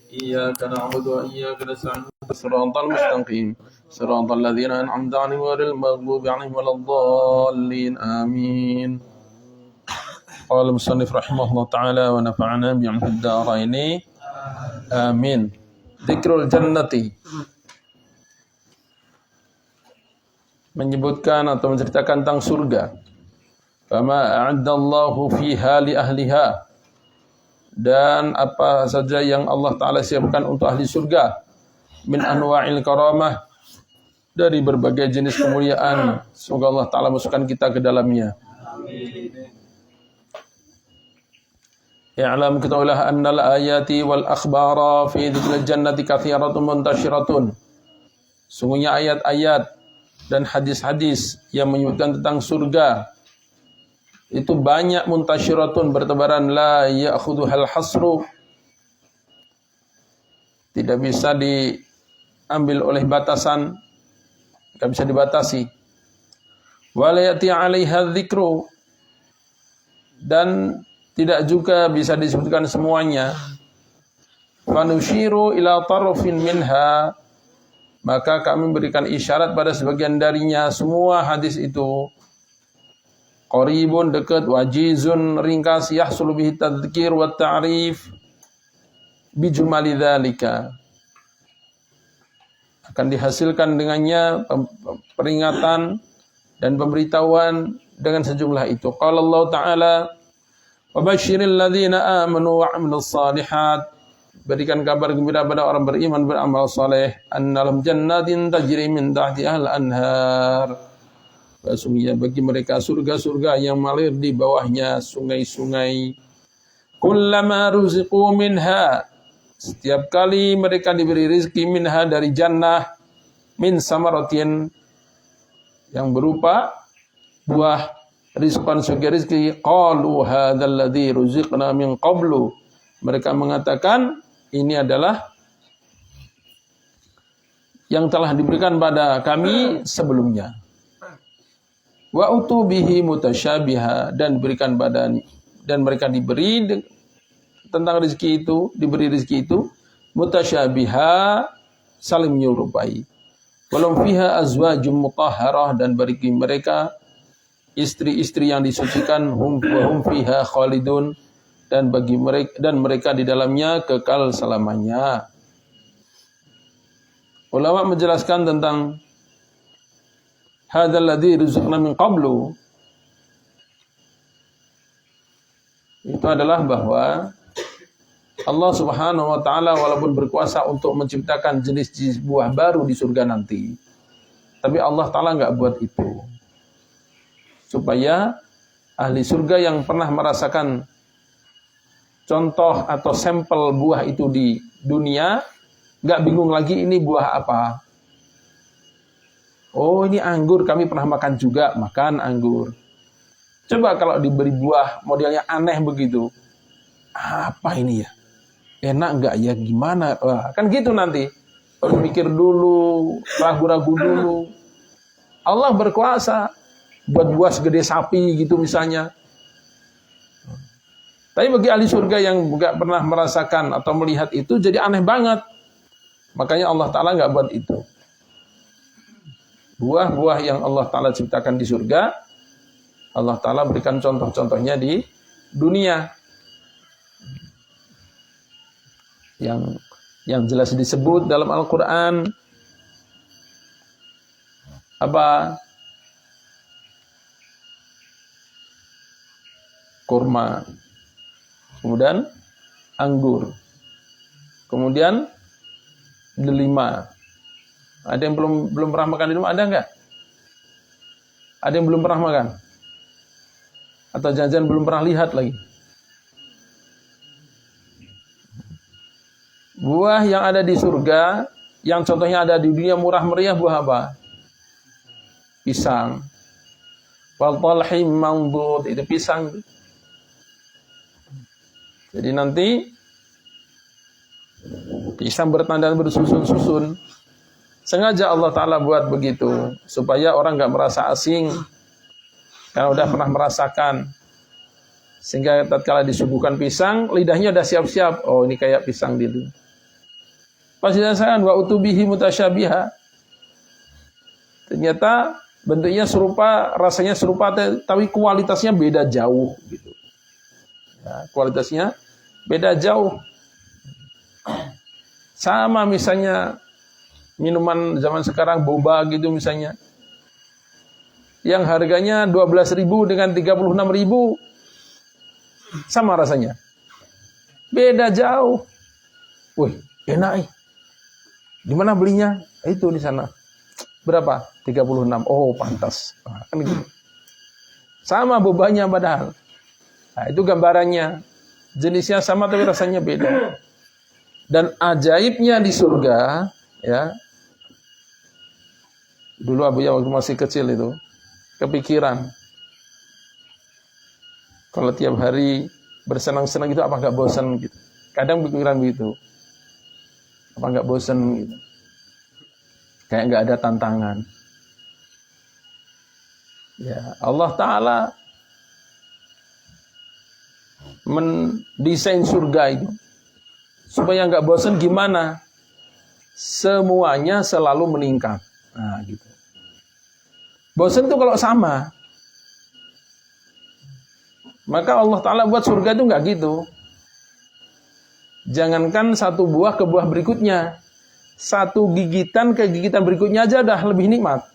إياك نعبد وإياك نستعين صراط المستقيم صراط الذين أنعمت عليهم غير المغضوب عليهم ولا الضالين آمين. قال المصنف رحمه الله تعالى ونفعنا بعلم الدارين آمين. Dzikrul jannati, menyebutkan atau menceritakan tentang surga. Fama a'addallahu fiha li ahliha, dan apa saja yang Allah Ta'ala siapkan untuk ahli surga. Min anwa'il karamah, dari berbagai jenis kemuliaan. Semoga Allah Ta'ala masukkan kita ke dalamnya. I'lam, ketahuilah annal ayati wal akhbara fi dzikril jannati katsiratun muntasyiratun. Sungguhnya ayat-ayat dan hadis-hadis yang menyebutkan tentang surga itu banyak, muntasyiratun, bertebaran, la ya'khudhuhal hasru, tidak bisa diambil oleh batasan, tidak bisa dibatasi. Wa la ya'ti 'alaiha dzikru, dan tidak juga bisa disebutkan semuanya. Fanushiru ila tarfin minha, maka kami berikan isyarat pada sebagian darinya. Semua hadis itu qaribun, dekat, wajizun, ringkas, yahsulu bihi tadzkir wa ta'rif bijumali dzalika, akan dihasilkan dengannya peringatan dan pemberitahuan dengan sejumlah itu. Qala Allah Ta'ala wa basyiril ladzina amanu wa 'amilus shalihat, berikan kabar gembira pada orang beriman beramal saleh, annalhum jannatin tajri min tahtiha al-anhar, sesungguhnya bagi mereka surga-surga yang mengalir di bawahnya sungai-sungai. Kullama ruziqu minha, setiap kali mereka diberi rezeki, minha, dari jannah, min samaratin, yang berupa buah, rizqan, sebagai rezeki, qalu hadzal ladzi ruziqna min qablu, mereka mengatakan ini adalah yang telah diberikan pada kami sebelumnya. Wa utubihi mutasyabiha, dan berikan badan, dan mereka diberi tentang rezeki itu, diberi rezeki itu mutasyabiha, saling menyerupai. Walam fiha azwajum mutahharah, dan bagi mereka istri-istri yang disucikan, hum fiha khalidun, dan bagi mereka di dalamnya kekal selamanya. Ulama menjelaskan tentang hadzal ladzi rizqna min qablu, itu adalah bahwa Allah Subhanahu wa taala walaupun berkuasa untuk menciptakan jenis-jenis buah baru di surga nanti, tapi Allah Ta'ala enggak buat itu, supaya ahli surga yang pernah merasakan contoh atau sampel buah itu di dunia enggak bingung lagi ini buah apa. Oh, ini anggur, kami pernah makan juga, makan anggur. Coba kalau diberi buah modelnya aneh begitu, apa ini ya? Enak enggak ya, gimana? Wah, kan gitu nanti. Mikir dulu, ragu-ragu dulu. Allah berkuasa buat buah segede sapi gitu misalnya. Tapi bagi ahli surga yang enggak pernah merasakan atau melihat itu, jadi aneh banget. Makanya Allah Ta'ala enggak buat itu. Buah-buah yang Allah Ta'ala ciptakan di surga, Allah Ta'ala berikan contoh-contohnya di dunia. Yang jelas disebut dalam Al-Quran apa? Kurma, kemudian anggur, kemudian delima. Ada yang belum pernah makan delima? Ada enggak? Ada yang belum pernah makan? Atau jangan-jangan belum pernah lihat lagi? Buah yang ada di surga, yang contohnya ada di dunia murah meriah, buah apa? Pisang. Wal talhim mamdud, itu pisang. Jadi nanti pisang bertanda bersusun-susun. Sengaja Allah Ta'ala buat begitu, supaya orang nggak merasa asing, karena udah pernah merasakan. Sehingga tatkala disuguhkan pisang, lidahnya udah siap-siap. Oh, ini kayak pisang gitu. Pas dirasakan wa utubihi mutasyabiha. Ternyata bentuknya serupa, rasanya serupa, tapi kualitasnya beda jauh gitu. Ya, kualitasnya beda jauh. Sama misalnya minuman zaman sekarang boba gitu misalnya. Yang harganya 12.000 dengan 36.000 sama rasanya. Beda jauh. Wih, enak nih. Di mana belinya? Itu di sana. Berapa? 36. Oh, pantas. Nah, kan gitu. Sama bobanya padahal. Nah, itu gambarannya. Jenisnya sama tapi rasanya beda. Dan ajaibnya di surga, ya. Dulu Abuya waktu masih kecil itu kepikiran. Kalau tiap hari bersenang-senang gitu apa enggak bosan gitu. Kadang pikiran begitu. Apa enggak bosan gitu. Kayak enggak ada tantangan. Ya, Allah Ta'ala mendesain surga itu supaya enggak bosan gimana? Semuanya selalu meningkat. Nah, gitu. Bosan itu kalau sama. Maka Allah Ta'ala buat surga itu enggak gitu. Jangankan satu buah ke buah berikutnya. Satu gigitan ke gigitan berikutnya aja dah lebih nikmat.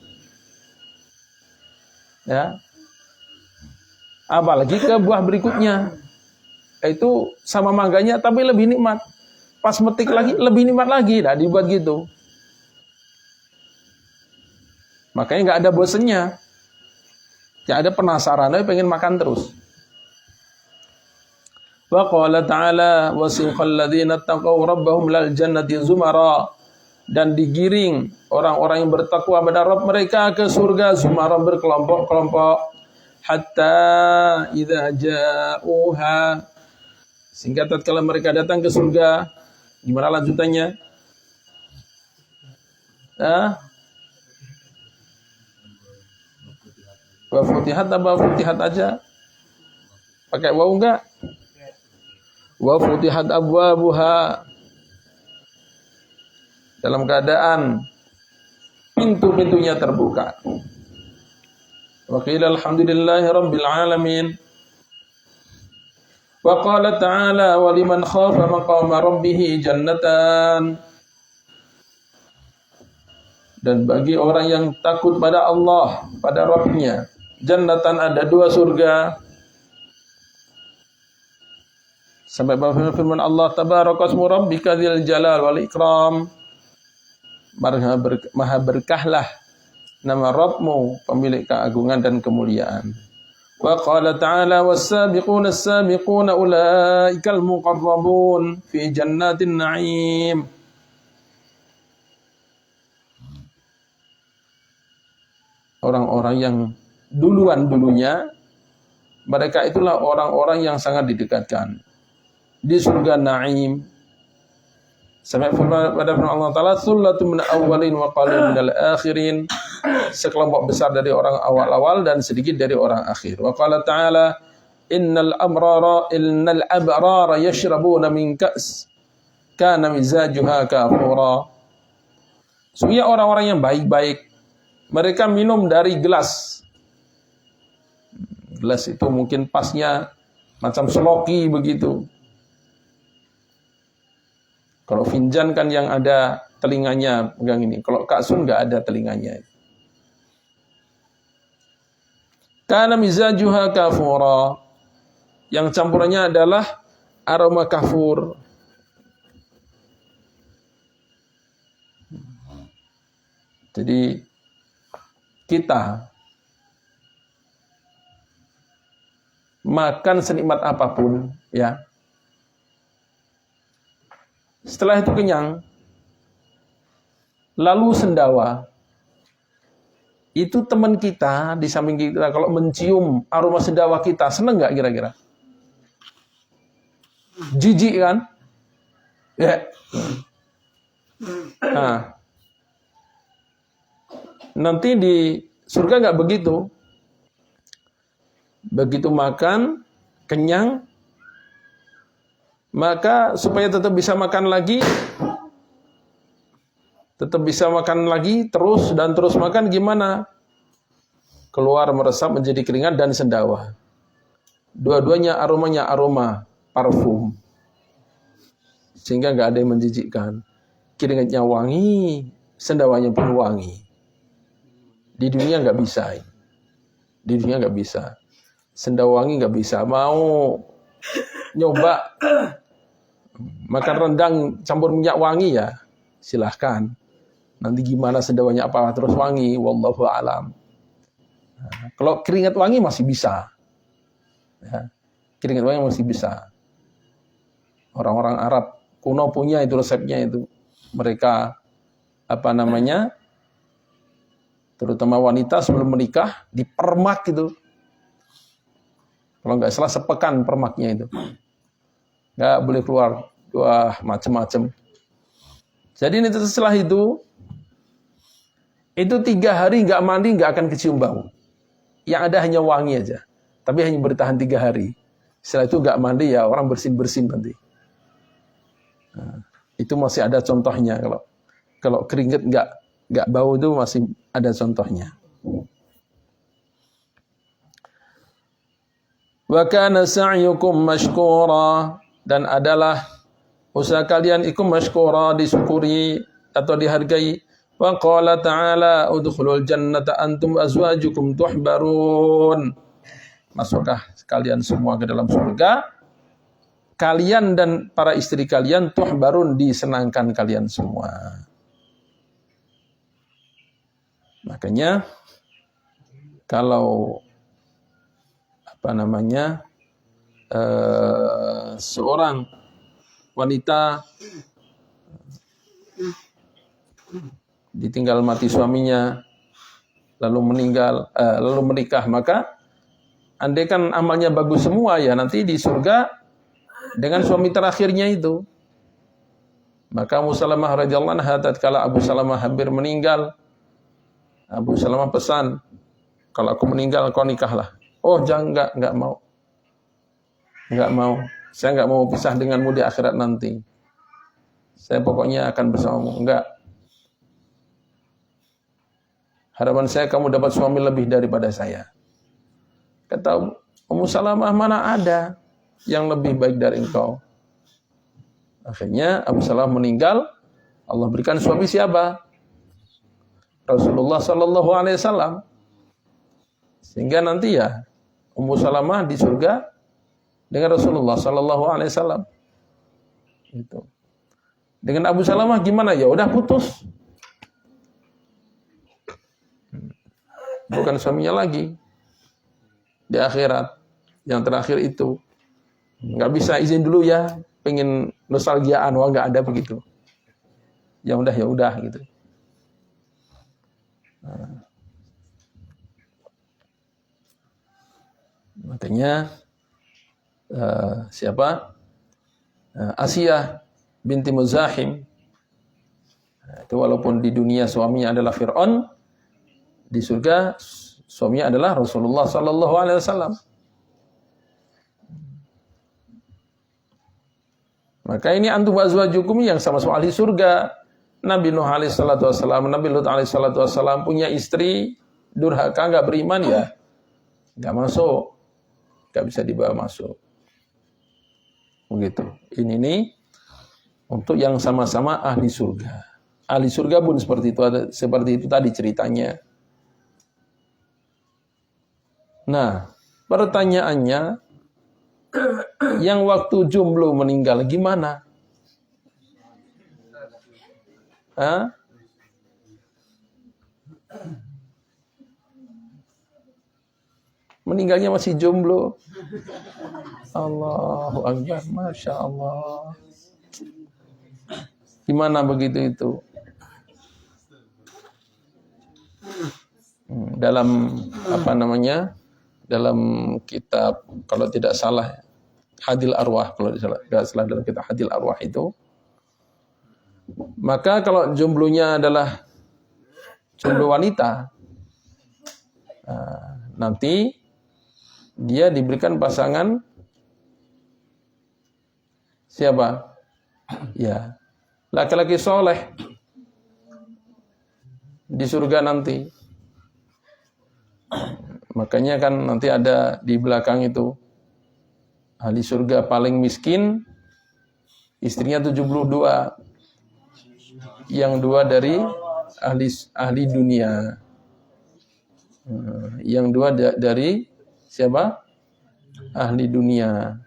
Ya. Apalagi ke buah berikutnya. Itu sama mangganya tapi lebih nikmat. Pas metik lagi lebih nikmat lagi. Nah, dibuat gitu. Makanya nggak ada bosennya. Ya ada penasaran, pengen makan terus. Wa qala ta'ala wasiqal ladzina taqaw rabbahum lal jannati zumara. Dan digiring orang-orang yang bertakwa pada Rabb mereka ke surga zumara berkelompok-kelompok hatta idza ja'uha, sehingga tatkala mereka datang ke surga, gimana lanjutannya? Wa futihat apa futihat aja? Pakai waw enggak? Wa futihat abwabuha, dalam keadaan pintu-pintunya terbuka. Wa qila alhamdulillahi rabbil alamin. Wa qala ta'ala wa liman khafa maqama rabbih jannatan. Dan bagi orang yang takut pada Allah, pada Rabb-Nya, jannatan, ada dua surga. Sampai pada firman Allah tabarakasmu rabbika dzil jalal wal ikram. Maha berkahlah nama Rabbmu, pemilik keagungan dan kemuliaan. Wa qala ta'ala was-sabiquna as-sabiquna ulaikal muqarrabun fi jannatin na'im. Orang-orang yang duluan-dulunya, mereka itulah orang-orang yang sangat didekatkan di surga na'im. Sampai pada firman Allah Ta'ala, Thullatun min awwalin wa qalilun minal akhirin. Sekelompok besar dari orang awal-awal dan sedikit dari orang akhir. Wa qala Ta'ala, innal abrara yashrabuna min ka's kana mizajuha kafura. Sungguh orang-orang yang baik-baik, mereka minum dari gelas. Gelas itu mungkin pasnya macam seloki begitu. Kalau finjan kan yang ada telinganya pegang ini. Kalau ka'sun nggak ada telinganya. Kana mizajuha kafura. Yang campurannya adalah aroma kafur. Jadi kita makan senikmat apapun, ya. Setelah itu kenyang, lalu sendawa. Itu teman kita di samping kita, kalau mencium aroma sendawa kita, seneng nggak kira-kira? Jijik kan? Ya. Nah, nanti di surga nggak begitu. Begitu makan, kenyang, maka supaya tetap bisa makan lagi, tetap bisa makan lagi terus dan terus makan, gimana? Keluar meresap menjadi keringat dan sendawa. Dua-duanya aromanya aroma parfum, sehingga nggak ada yang menjijikkan. Keringatnya wangi, sendawanya pun wangi. Di dunia nggak bisa. Di dunia nggak bisa. Sendawa wangi nggak bisa. Mau nyoba makan rendang campur minyak wangi ya silahkan. Nanti gimana sendawanya apa terus wangi, wallahu alam. Nah, kalau keringat wangi masih bisa. Ya, keringat wangi masih bisa. Orang-orang Arab kuno punya itu resepnya itu. Mereka terutama wanita sebelum menikah dipermak gitu. Kalau nggak salah sepekan permaknya itu. Nggak boleh keluar. Wah, macam-macam. Jadi ini setelah itu 3 hari nggak mandi nggak akan kecium bau. Yang ada hanya wangi aja. Tapi hanya bertahan 3 hari. Setelah itu nggak mandi ya orang bersin-bersin nanti. Nah, itu masih ada contohnya kalau keringat nggak bau itu masih ada contohnya. Wa kana sa'yukum mashkura, dan adalah usaha kalian ikum mashkura, disyukuri atau dihargai. Wa qala ta'ala udkhulul jannata antum azwajukum tuhbarun. Masuklah kalian semua ke dalam surga, kalian dan para istri kalian tuhbarun, disenangkan kalian semua. Makanya kalau seorang wanita ditinggal mati suaminya lalu menikah, maka andaikan amalnya bagus semua ya nanti di surga dengan suami terakhirnya itu. Maka Ummu Salamah radhiyallahu anha tatkala Abu Salamah hampir meninggal, Abu Salamah pesan, kalau aku meninggal kau nikahlah. Oh jangan, enggak mau. Enggak mau. Saya enggak mau pisah denganmu di akhirat nanti. Saya pokoknya akan bersamamu. Enggak. Harapan saya kamu dapat suami lebih daripada saya. Kata Ummu Salamah, mana ada yang lebih baik dari engkau. Akhirnya Abu Salamah meninggal. Allah berikan suami siapa? Rasulullah sallallahu alaihi wasallam. Sehingga nanti ya Ummu Salamah di surga dengan Rasulullah sallallahu alaihi wasallam. Itu. Dengan Abu Salamah gimana? Ya udah putus. Bukan suaminya lagi. Di akhirat yang terakhir itu nggak bisa izin dulu ya, pengen nostalgiaan, wah nggak ada begitu. Ya udah gitu. Nah. Makanya Asiyah binti Muzahim itu walaupun di dunia suaminya adalah Fir'aun, di surga suaminya adalah Rasulullah sallallahu alaihi wasallam. Maka ini antum azwajukum yang sama-sama ahli surga. Nabi Nuh alaihi salatu wasallam, Nabi Lut alaihi salatu wasallam punya istri durhaka, enggak beriman ya enggak masuk. Enggak bisa dibawa masuk. Begitu. Ini nih untuk yang sama-sama ahli surga. Ahli surga pun seperti itu tadi ceritanya. Nah, pertanyaannya, yang waktu jomblo meninggal gimana? Hah? Meninggalnya masih jomblo. Allahu Akbar, Masya Allah. Gimana begitu itu? Dalam dalam kitab, kalau tidak salah Hadil Arwah, kalau tidak salah dalam kitab Hadil Arwah itu, maka kalau jomblonya adalah jomblo wanita, nanti dia diberikan pasangan siapa? Ya, laki-laki soleh. di surga nanti. Makanya kan nanti ada di belakang itu ahli surga paling miskin, istrinya 72, yang 2 dari ahli dunia, yang 2 dari siapa? Ahli dunia.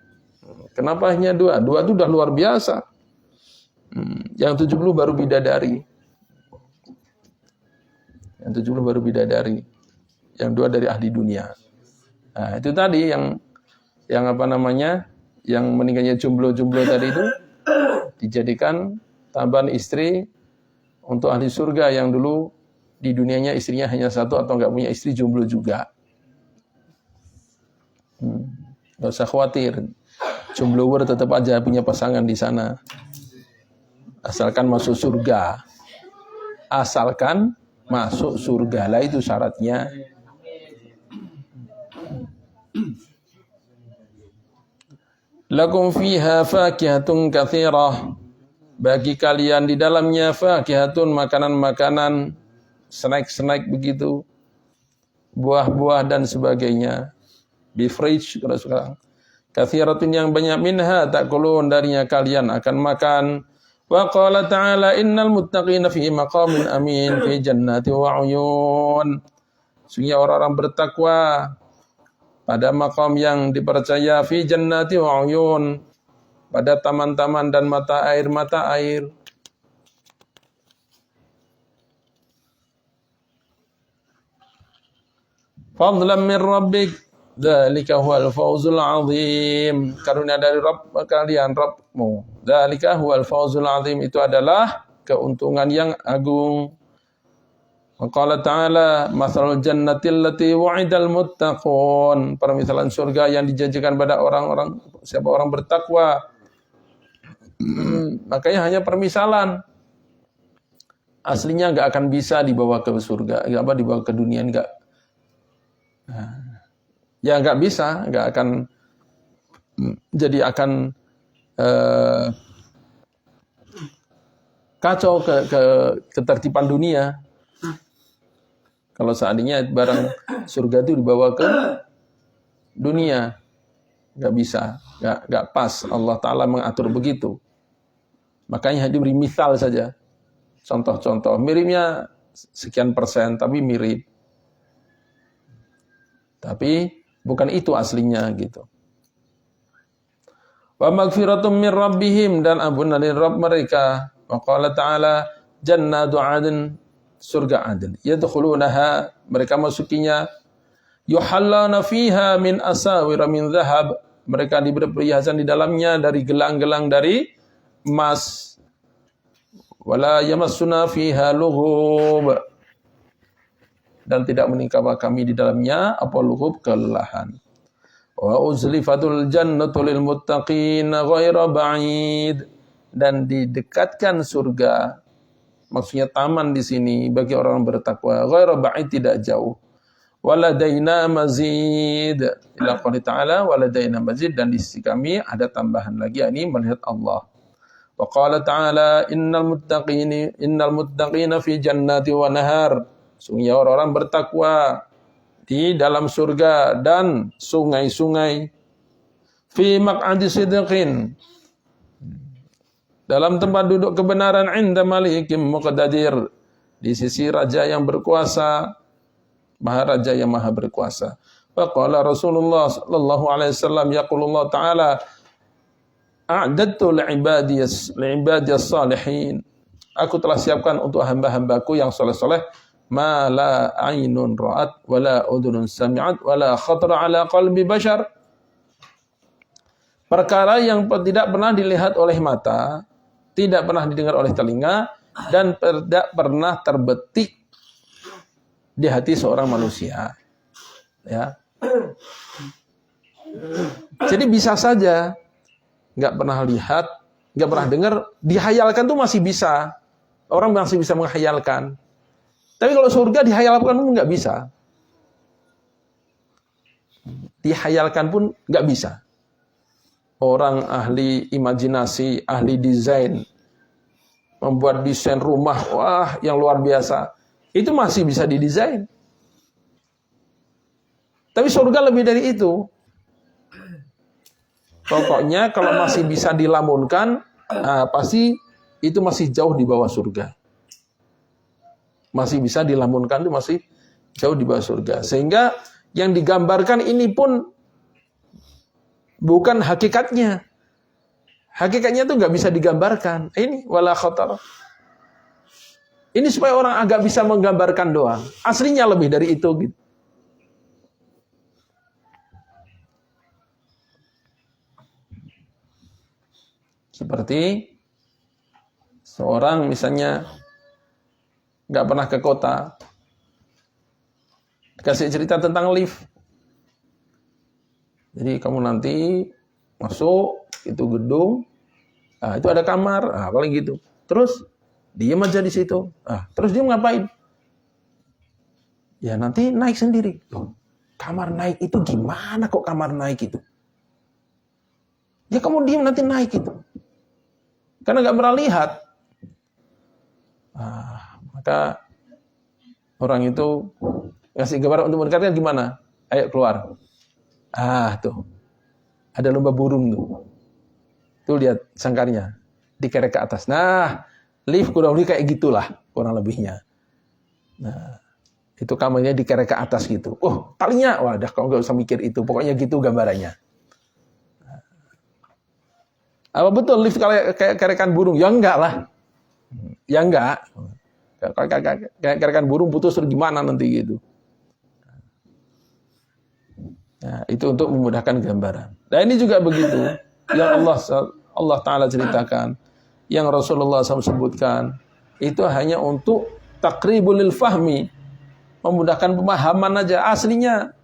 Kenapa hanya 2? 2 itu udah luar biasa. Yang 70 baru bidadari. Yang 70 baru bidadari. Yang 2 dari ahli dunia. Nah, itu tadi yang apa namanya? Yang meninggalnya jomblo-jomblo tadi itu dijadikan tambahan istri untuk ahli surga yang dulu di dunianya istrinya hanya 1 atau enggak punya istri, jomblo juga. Enggak usah khawatir. Jomblower tetap aja punya pasangan di sana. Asalkan masuk surga. Asalkan masuk surga. Lah itu syaratnya. Lakum fiha fakihatun katsirah. Bagi kalian di dalamnya fakihatun, makanan-makanan, snack-snack begitu. Buah-buah dan sebagainya. Di fridge kalau sekarang. Katsiratun yang banyak, minha takulun, darinya kalian akan makan. Wa qala ta'ala innal muttaqina fi maqamin amin fi jannati wa 'uyun. Sungguh orang-orang bertakwa pada maqam yang dipercaya, fi jannati wa 'uyun, pada taman-taman dan mata air. Fadlan min rabbik, dzalika huwal fawzul 'azim. Karunia dari Rabb kalian, Rabbmu. Dzalika huwal fawzul 'azim, itu adalah keuntungan yang agung. Qala ta'ala mathalul jannati allati wa'idal muttaqun. Permisalan surga yang dijanjikan pada orang-orang, siapa orang bertakwa. Makanya hanya permisalan. Aslinya enggak akan bisa dibawa ke surga, dibawa ke dunia enggak. Ya enggak bisa, enggak akan, jadi akan kacau ke ketertiban dunia. Kalau seandainya barang surga itu dibawa ke dunia, enggak bisa, enggak pas. Allah Ta'ala mengatur begitu. Makanya diberi misal saja, contoh-contoh. Miripnya sekian persen, tapi mirip. Tapi bukan itu aslinya gitu. Wa magfiratum min rabbihim, dan ampunan dari Rabb mereka. Wa qala ta'ala jannatu 'adn, surga Aden. Yadkhulunaha, mereka masukinya. Yuhallana fiha min asawira min dhahab, mereka diberi perhiasan di dalamnya dari gelang-gelang dari emas. Wala yamassuna fiha lughub, dan tidak menimpa kami di dalamnya apa lughub, kelelahan. Wa uzlifatul jannatu lil muttaqin ghaira ba'id, dan didekatkan surga, maksudnya taman di sini bagi orang bertakwa, ghaira ba'id, tidak jauh. Waladaina mazid, ila qouli ta'ala waladaina mazid, dan di sisi kami ada tambahan lagi, ini melihat Allah. Wa qala ta'ala innal muttaqina fi jannati wa nahar. Sungguh orang-orang bertakwa di dalam surga dan sungai-sungai. Fi maq'adi sidqin, dalam tempat duduk kebenaran, inda malikim muqtadir, di sisi raja yang berkuasa, maharaja yang maha berkuasa. Wa qala Rasulullah sallallahu alaihi wasallam, yaqulullah ta'ala a'dadtu li'ibadiyas salihin, aku telah siapkan untuk hamba-hambaku yang soleh-soleh, ma la ainun ra'at wa la udhunun sami'at wa la khatara ala qalbi bashar, perkara yang tidak pernah dilihat oleh mata, tidak pernah didengar oleh telinga, dan tidak pernah terbetik di hati seorang manusia. Ya. Jadi bisa saja nggak pernah lihat, nggak pernah dengar, dihayalkan tuh masih bisa. Orang masih bisa menghayalkan. Tapi kalau surga dihayalkan pun nggak bisa. Dihayalkan pun nggak bisa. Orang ahli imajinasi, ahli desain, membuat desain rumah, wah yang luar biasa. Itu masih bisa didesain. Tapi surga lebih dari itu. Pokoknya kalau masih bisa dilamunkan, pasti itu masih jauh di bawah surga. Masih bisa dilamunkan, itu masih jauh di bawah surga. Sehingga yang digambarkan ini pun bukan hakikatnya. Hakikatnya itu nggak bisa digambarkan. Ini wala khatar. Ini supaya orang agak bisa menggambarkan doang. Aslinya lebih dari itu gitu. Seperti seorang misalnya nggak pernah ke kota, dikasih cerita tentang lift. Jadi kamu nanti masuk itu gedung, itu ada kamar, paling gitu. Terus diam aja di situ. Terus dia ngapain? Ya nanti naik sendiri. Kamar naik itu gimana kok kamar naik itu? Ya kamu diam nanti naik itu. Karena nggak pernah lihat. Maka orang itu ngasih gambaran untuk mendekatkan gimana? Ayo keluar. Tuh. Ada lomba burung tuh. Tuh lihat sangkarnya. Dikerek ke atas. Nah, lift kurang lebih kayak gitulah kurang lebihnya. Nah, itu kamarnya dikerek ke atas gitu. Talinya, wadah kau nggak usah mikir itu. Pokoknya gitu gambarannya. Apa betul lift kayak kerekan burung? Ya enggak lah. Ya enggak. Kayak kerekan burung putus terus gimana nanti gitu. Nah, itu untuk memudahkan gambaran. Dan ini juga begitu. Yang Allah Ta'ala ceritakan. Yang Rasulullah SAW sebutkan. Itu hanya untuk takribul lil fahmi. Memudahkan pemahaman aja. Aslinya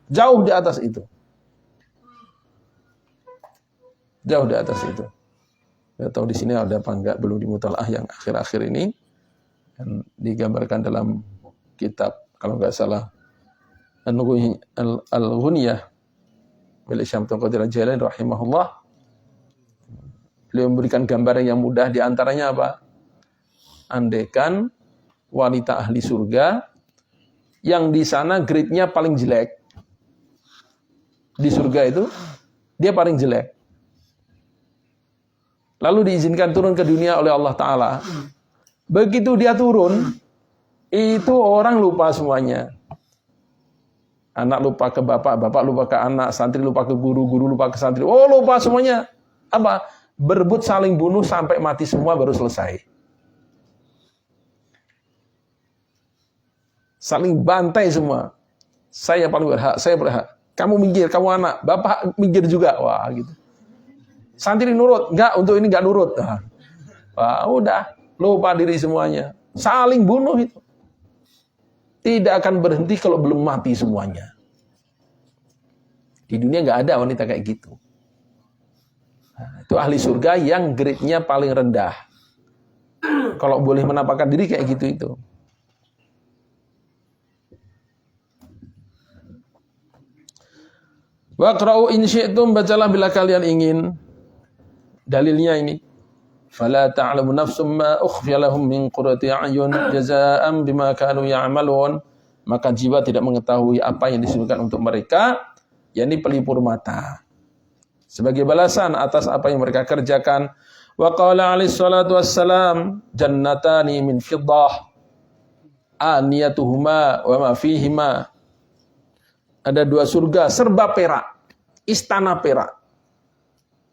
jauh di atas itu. Jauh di atas itu. Tidak tahu di sini ada apa enggak, belum di mutalaah yang akhir-akhir ini. Dan digambarkan dalam kitab, kalau enggak salah, Al-Ghunyah milik Syekh Abdul Qadir Al-Jailani rahimahullah. Beliau memberikan gambaran yang mudah, di antaranya apa? Andaikan wanita ahli surga yang di sana grade-nya paling jelek. Di surga itu dia paling jelek. Lalu diizinkan turun ke dunia oleh Allah Ta'ala. Begitu dia turun, itu orang lupa semuanya. Anak lupa ke bapak, bapak lupa ke anak, santri lupa ke guru, guru lupa ke santri. Lupa semuanya. Apa? Berebut saling bunuh sampai mati semua baru selesai. Saling bantai semua. Saya paling berhak, saya berhak. Kamu minggir, kamu anak, bapak minggir juga. Wah, gitu. Santri nurut, enggak, untuk ini enggak nurut. Udah, lupa diri semuanya. Saling bunuh itu. Tidak akan berhenti kalau belum mati semuanya. Di dunia enggak ada wanita kayak gitu. Itu ahli surga yang grade-nya paling rendah. Kalau boleh menampakkan diri kayak gitu itu. Waqra'u in syi'tum, bacalah bila kalian ingin. Dalilnya ini. Fala ta'lamu nafsum ma ukhfiya lahum min qurrati a'yun jazaa'an bima kanu ya'malun. Maka jiwa tidak mengetahui apa yang disebutkan untuk mereka, yakni pelipur mata. Sebagai balasan atas apa yang mereka kerjakan. Wa qala alaihi salatu wassalam, jannatani min fiddah aniyatuhuma wa ma fihima. Ada dua surga serba perak, istana perak.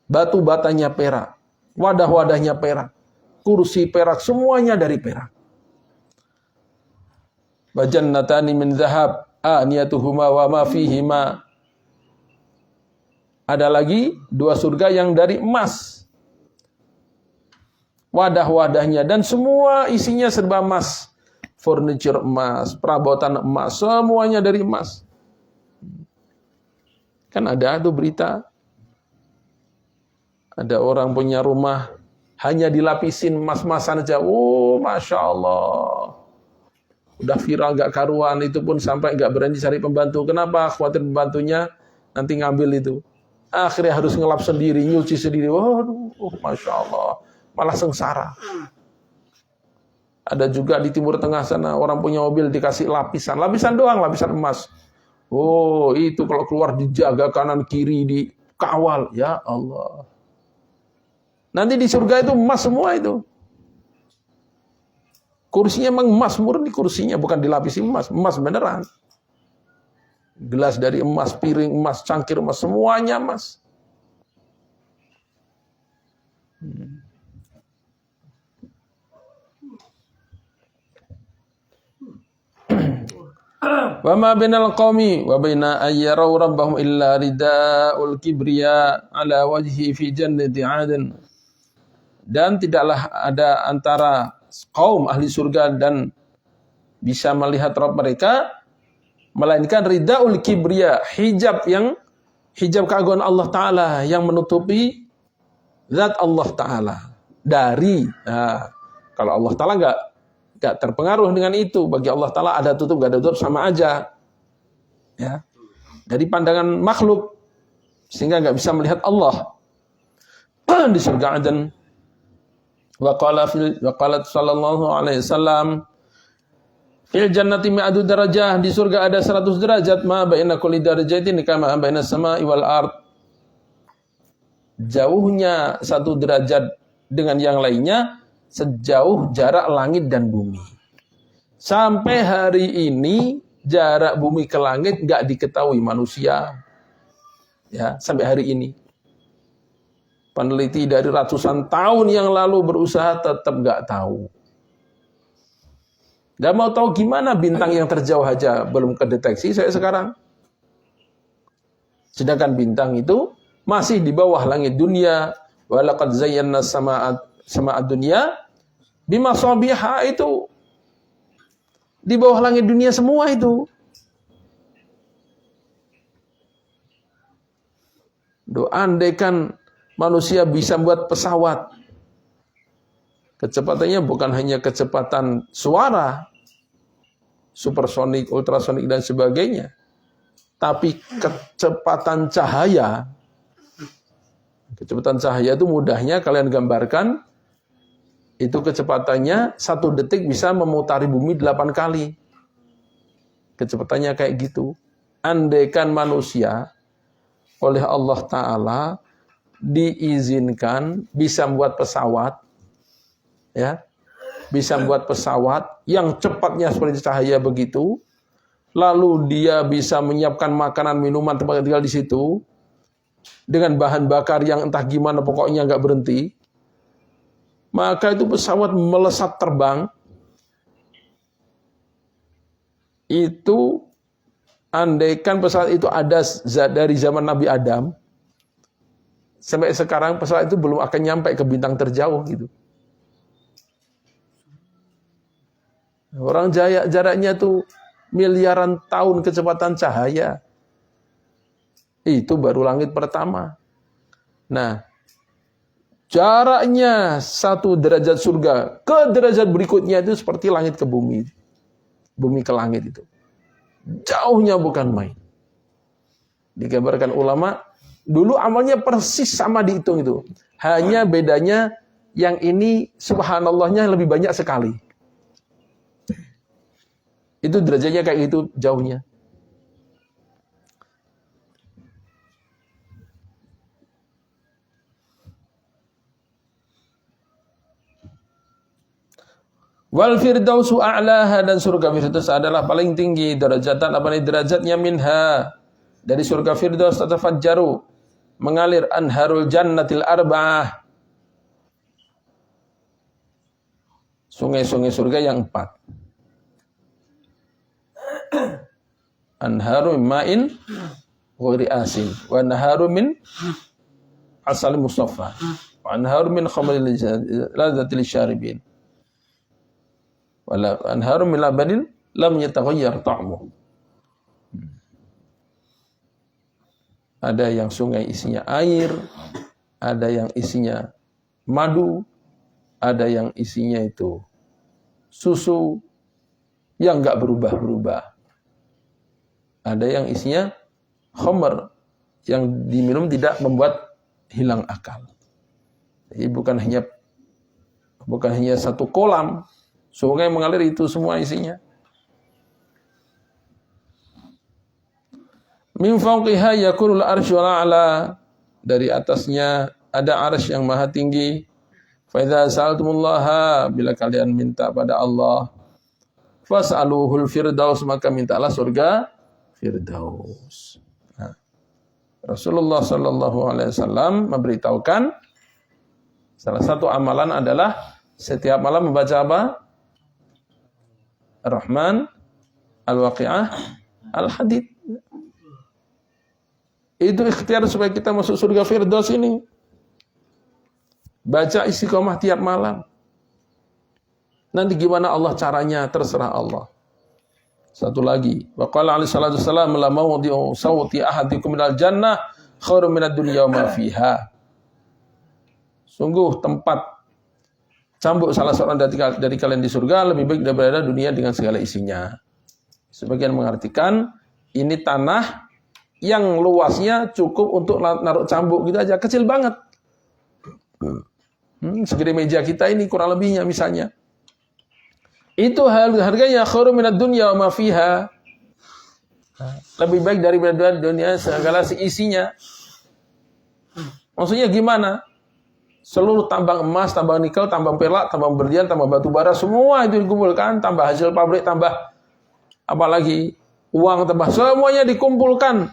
Batu batanya perak, wadah-wadahnya perak, kursi perak, semuanya dari perak. Wajannatani min zahab aniyatuhuma wa ma fihima. Ada lagi dua surga yang dari emas. Wadah-wadahnya dan semua isinya serba emas. Furniture emas, perabotan emas, semuanya dari emas. Kan ada tuh berita. Ada orang punya rumah hanya dilapisin emas-emasan aja. Masya Allah. Udah viral gak karuan, itu pun sampai gak berani cari pembantu. Kenapa? Khawatir pembantunya nanti ngambil itu. Akhirnya harus ngelap sendiri, nyuci sendiri. Waduh, Masya Allah. Malah sengsara. Ada juga di Timur Tengah sana orang punya mobil dikasih lapisan doang, lapisan emas. Oh, itu kalau keluar dijaga kanan kiri, dikawal. Ya Allah. Nanti di surga itu emas semua itu. Kursinya memang emas murni kursinya, bukan dilapisi emas, emas beneran. Gelas dari emas, piring emas, cangkir emas, semuanya emas. Wa ma bainal qaumi wa baina ayyaraw rabbahum illa ridaul kibriya ala wajhi fi jannati 'adn. Dan tidaklah ada antara kaum ahli surga dan bisa melihat Rabb mereka melainkan ridaul kibriya, hijab keagungan Allah Ta'ala yang menutupi zat Allah Ta'ala dari, kalau Allah Ta'ala enggak terpengaruh dengan itu, bagi Allah Ta'ala ada tutup enggak ada tutup sama aja ya, dari pandangan makhluk sehingga enggak bisa melihat Allah di surga Aden. Wa qalat sallallahu alaihi wasallam fil jannati mi'atu darajah, di surga ada 100 derajat, ma baina kulli darajatin kama baina samai wal ard. Jauhnya satu derajat dengan yang lainnya sejauh jarak langit dan bumi. Sampai hari ini jarak bumi ke langit enggak diketahui manusia. Ya, sampai hari ini. Peneliti dari ratusan tahun yang lalu berusaha tetap enggak tahu. Gak mau tahu gimana bintang yang terjauh aja belum kedeteksi saya sekarang. Sedangkan bintang itu masih di bawah langit dunia. Wa laqad zayyana sama'ad dunya bimasabiha, itu di bawah langit dunia semua itu. Andaikan manusia bisa buat pesawat, kecepatannya bukan hanya kecepatan suara, supersonik, ultrasonik dan sebagainya, tapi kecepatan cahaya. Kecepatan cahaya itu mudahnya kalian gambarkan, itu kecepatannya 1 detik bisa memutari bumi 8 kali. Kecepatannya kayak gitu. Andaikan manusia oleh Allah Ta'ala diizinkan bisa membuat pesawat, ya, bisa membuat pesawat yang cepatnya seperti cahaya begitu, lalu dia bisa menyiapkan makanan, minuman, tempat tinggal di situ dengan bahan bakar yang entah gimana pokoknya nggak berhenti, maka itu pesawat melesat terbang. Itu andaikan pesawat itu ada dari zaman Nabi Adam sampai sekarang, pesawat itu belum akan nyampe ke bintang terjauh gitu. Orang jaraknya tuh miliaran tahun kecepatan cahaya. Itu baru langit pertama. Nah, jaraknya 1 derajat surga ke derajat berikutnya itu seperti langit ke bumi. Bumi ke langit itu. Jauhnya bukan main. Digambarkan ulama, dulu amalnya persis sama dihitung itu. Hanya bedanya yang ini subhanallahnya lebih banyak sekali. Itu derajatnya kayak gitu jauhnya. Wal firdausu a'laha, dan surga firdaus adalah paling tinggi derajatan, derajatnya minha, dari surga firdaus tatafajjaru, mengalir anharul jannatil arba'ah, sungai-sungai surga yang 4. Anharu min ma'in ghairi asin, wa anharu min asal musaffa, wa anharu min khamril ladzatil syaribin, wala anharu min labanin lam yataghayyar ta'muh. Ada yang sungai isinya air, ada yang isinya madu, ada yang isinya itu susu yang enggak berubah-berubah. Ada yang isinya khamr yang diminum tidak membuat hilang akal. Jadi bukan hanya 1 kolam Sungai mengalir itu semua isinya. Min fawqiha yakunul arsy wal a'la. Dari atasnya ada arsy yang maha tinggi. Fa idza sa'altumullaha, bila kalian minta pada Allah, fas'aluhul firdaus, maka mintalah surga firdaus. Nah, Rasulullah sallallahu alaihi wasallam memberitahukan salah satu amalan adalah setiap malam membaca apa? Ar-Rahman, Al-Waqi'ah, Al-Hadid. Itu ikhtiar supaya kita masuk surga firdaus ini. Baca istiqomah tiap malam. Nanti gimana Allah caranya, terserah Allah. Satu lagi, wa qala alaihi salatu wassalam, la mawdi'u sawti ahadikum minal jannah khairum minad dunya wa ma fiha. Sungguh tempat cambuk salah seorang dari kalian di surga lebih baik daripada dunia dengan segala isinya. Sebagian mengartikan ini tanah yang luasnya cukup untuk naruh cambuk gitu aja, kecil banget. Segede meja kita ini kurang lebihnya misalnya. Itu harganya khairum minad dunya wa ma fiha. Lebih baik daripada dunia segala isinya. Maksudnya gimana? Seluruh tambang emas, tambang nikel, tambang perak, tambang berlian, tambang batu bara, semua itu dikumpulkan, tambah hasil pabrik, tambah apalagi uang, tambah semuanya dikumpulkan.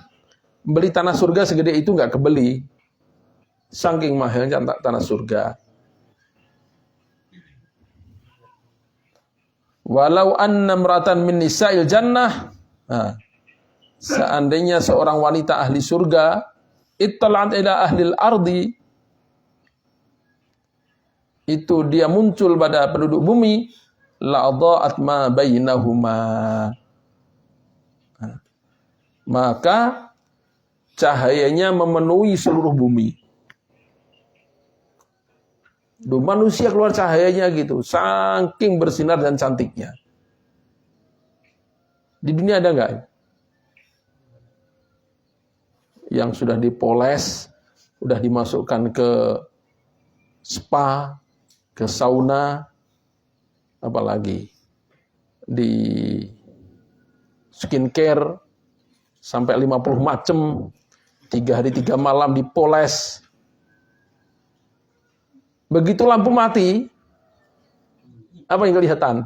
Beli tanah surga segede itu nggak kebeli. Saking mahalnya tanah surga. Walau anna imratan min nisa'il jannah. Nah, seandainya seorang wanita ahli surga ittala'at ila ahlil ardi, itu dia muncul pada penduduk bumi, la'adha'at ma bainahuma. Nah, maka cahayanya memenuhi seluruh bumi. Manusia keluar cahayanya gitu, saking bersinar dan cantiknya. Di dunia ada nggak? Yang sudah dipoles, sudah dimasukkan ke spa, ke sauna, apalagi di skincare sampai 50 macam, 3 hari 3 malam dipoles. Begitu lampu mati, apa yang kelihatan?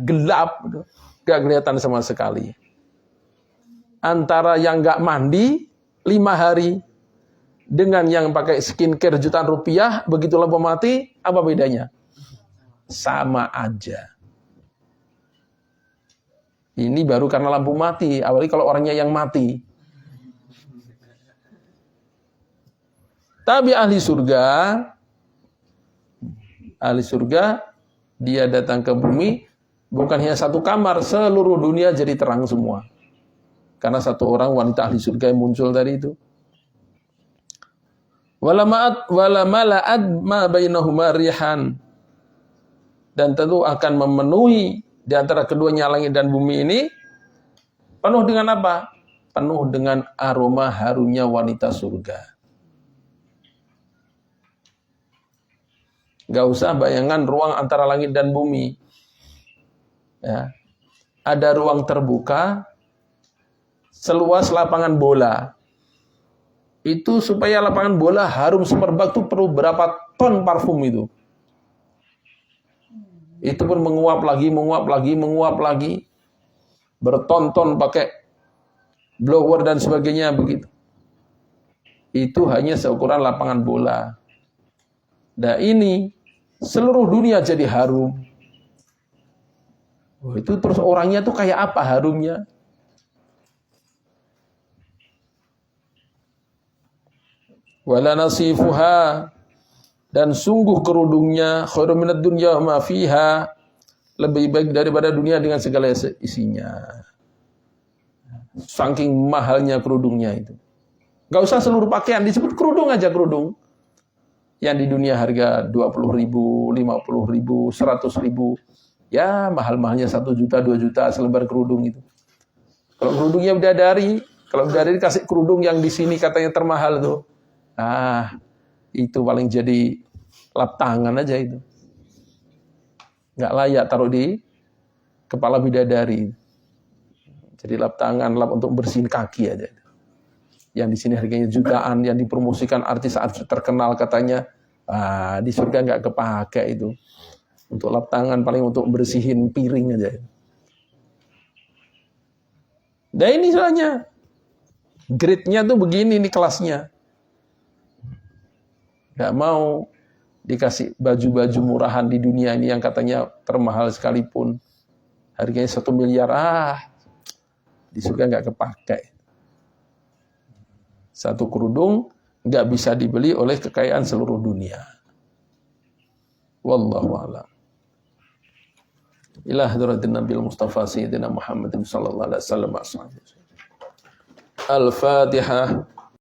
Gelap, gak kelihatan sama sekali. Antara yang gak mandi 5 hari dengan yang pakai skincare jutaan rupiah, begitu lampu mati, apa bedanya? Sama aja. Ini baru karena lampu mati, apalagi kalau orangnya yang mati. Tapi ahli surga, dia datang ke bumi, bukan hanya satu kamar, seluruh dunia jadi terang semua. Karena satu orang wanita ahli surga yang muncul dari itu. Wala mala'ad ma bainahuma rihan. Dan tentu akan memenuhi di antara keduanya langit dan bumi ini, penuh dengan apa? Penuh dengan aroma harumnya wanita surga. Gak usah bayangkan ruang antara langit dan bumi. Ya. Ada ruang terbuka seluas lapangan bola. Itu supaya lapangan bola harum semerbak itu perlu berapa ton parfum itu. Itu pun menguap lagi. Berton-ton pakai blower dan sebagainya begitu. Itu hanya seukuran lapangan bola. Nah ini seluruh dunia jadi harum. Oh, itu terus orangnya tuh kayak apa harumnya? Wala nasifuha, dan sungguh kerudungnya khairum minad dunya wa ma fiha, lebih baik daripada dunia dengan segala isinya. Saking mahalnya kerudungnya itu. Gak usah seluruh pakaian, disebut kerudung aja kerudung. Yang di dunia harga 20.000, 50.000, 100.000. Ya mahal-mahalnya 1 juta, 2 juta selembar kerudung itu. Kalau kerudungnya bidadari, kalau bidadari kasih kerudung yang di sini katanya termahal tuh. Itu paling jadi lap tangan aja itu. nggak layak taruh di kepala bidadari. Jadi lap tangan, lap untuk bersihin kaki aja. Yang di sini harganya jutaan, yang dipromosikan artis-artis terkenal katanya, di surga nggak kepake itu. Untuk lap tangan paling untuk bersihin piring aja. Dan ini soalnya grade-nya tuh begini nih kelasnya. Nggak mau dikasih baju-baju murahan di dunia ini yang katanya termahal sekalipun. Harganya 1 miliar, di surga nggak kepakai. Satu kerudung nggak bisa dibeli oleh kekayaan seluruh dunia. Wallahu a'lam. Ila hadratin Nabil Mustafa Sayyidina Muhammadin sallallahu alaihi wasallam. Al-Fatihah.